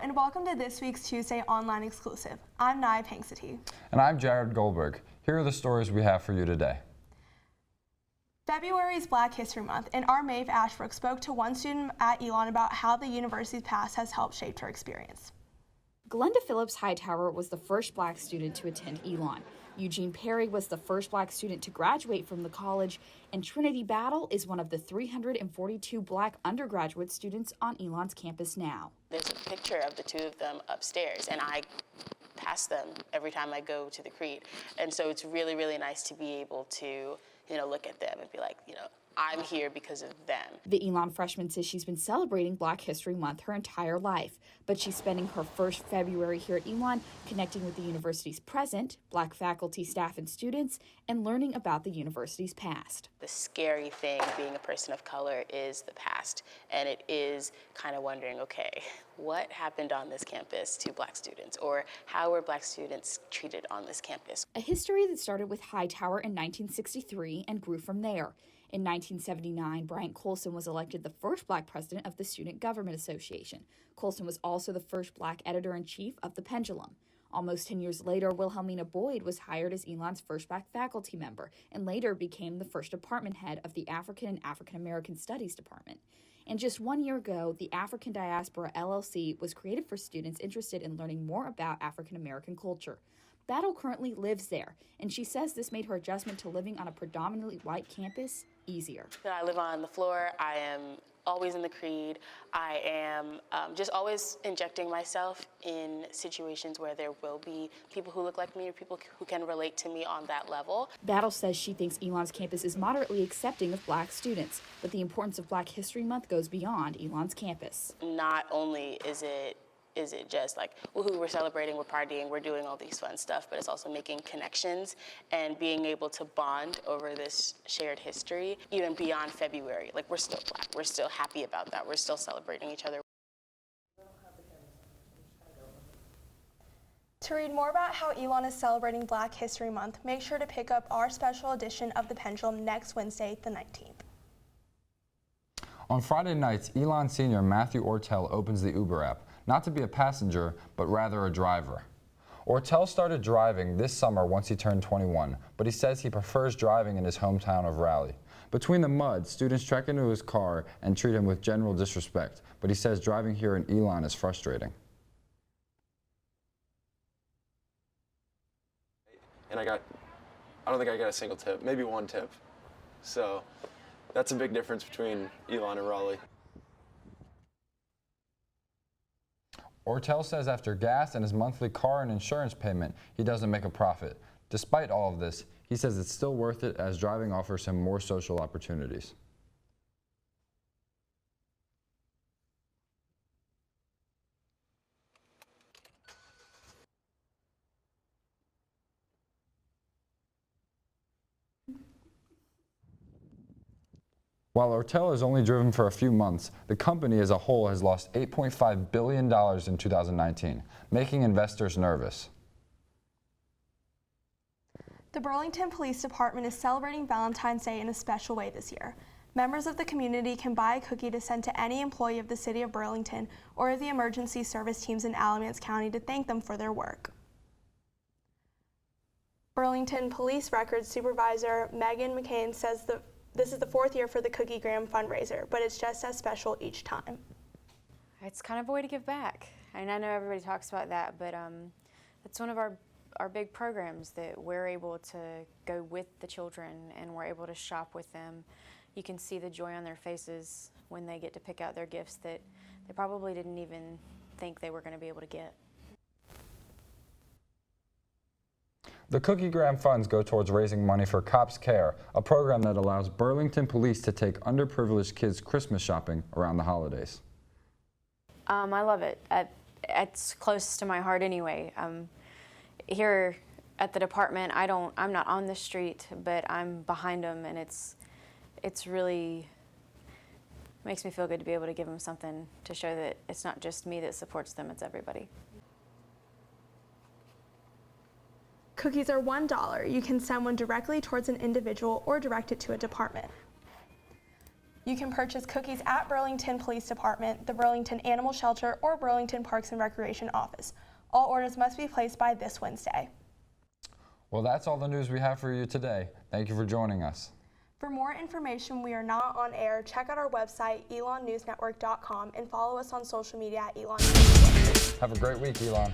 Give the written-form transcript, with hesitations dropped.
and welcome to this week's Tuesday Online Exclusive. I'm Nia Pangsity. And I'm Jared Goldberg. Here are the stories we have for you today. February is Black History Month, and our Maeve Ashbrook spoke to one student at Elon about how the university's past has helped shape her experience. Glenda Phillips Hightower was the first Black student to attend Elon. Eugene Perry was the first Black student to graduate from the college, and Trinity Battle is one of the 342 Black undergraduate students on Elon's campus now. There's a picture of the two of them upstairs, and I pass them every time I go to the Creed. And so it's really, really nice to be able to, look at them and be like, I'm here because of them. The Elon freshman says she's been celebrating Black History Month her entire life, but she's spending her first February here at Elon connecting with the university's present, Black faculty, staff, and students, and learning about the university's past. The scary thing being a person of color is the past, and it is kind of wondering, okay, what happened on this campus to Black students, or how were Black students treated on this campus? A history that started with Hightower in 1963 and grew from there. In 1979, Bryant Colson was elected the first Black president of the Student Government Association. Colson was also the first Black editor-in-chief of The Pendulum. Almost 10 years later, Wilhelmina Boyd was hired as Elon's first Black faculty member and later became the first department head of the African and African American Studies Department. And just 1 year ago, the African Diaspora LLC was created for students interested in learning more about African American culture. Battle currently lives there, and she says this made her adjustment to living on a predominantly white campus easier. I live on the floor. I am always in the Creed. I am just always injecting myself in situations where there will be people who look like me or people who can relate to me on that level. Battle says she thinks Elon's campus is moderately accepting of Black students, but the importance of Black History Month goes beyond Elon's campus. Not only is it just like, woohoo, we're celebrating, we're partying, we're doing all these fun stuff, but it's also making connections and being able to bond over this shared history, even beyond February. Like, we're still Black, we're still happy about that, we're still celebrating each other. To read more about how Elon is celebrating Black History Month, make sure to pick up our special edition of The Pendulum next Wednesday, the 19th. On Friday nights, Elon senior Matthew Ortel opens the Uber app, not to be a passenger, but rather a driver. Ortel started driving this summer once he turned 21, but he says he prefers driving in his hometown of Raleigh. Between the mud, students trek into his car and treat him with general disrespect, but he says driving here in Elon is frustrating. And I don't think I got a single tip, maybe one tip. So that's a big difference between Elon and Raleigh. Ortel says after gas and his monthly car and insurance payment, he doesn't make a profit. Despite all of this, he says it's still worth it as driving offers him more social opportunities. While Ortel has only driven for a few months, the company as a whole has lost $8.5 billion in 2019, making investors nervous. The Burlington Police Department is celebrating Valentine's Day in a special way this year. Members of the community can buy a cookie to send to any employee of the City of Burlington or the emergency service teams in Alamance County to thank them for their work. Burlington Police Records Supervisor Megan McCain says this is the 4th year for the Cookie Gram fundraiser, but it's just as special each time. It's kind of a way to give back. And I know everybody talks about that, but it's one of our big programs that we're able to go with the children and we're able to shop with them. You can see the joy on their faces when they get to pick out their gifts that they probably didn't even think they were going to be able to get. The Cookie Gram funds go towards raising money for Cops Care, a program that allows Burlington police to take underprivileged kids Christmas shopping around the holidays. I love it. It's close to my heart anyway. Here at the department, I'm not on the street, but I'm behind them, and it's really makes me feel good to be able to give them something to show that it's not just me that supports them, it's everybody. Cookies are $1. You can send one directly towards an individual or direct it to a department. You can purchase cookies at Burlington Police Department, the Burlington Animal Shelter, or Burlington Parks and Recreation Office. All orders must be placed by this Wednesday. Well, that's all the news we have for you today. Thank you for joining us. For more information, we are not on air. Check out our website, elonnewsnetwork.com, and follow us on social media at Elon News Network. Have a great week, Elon.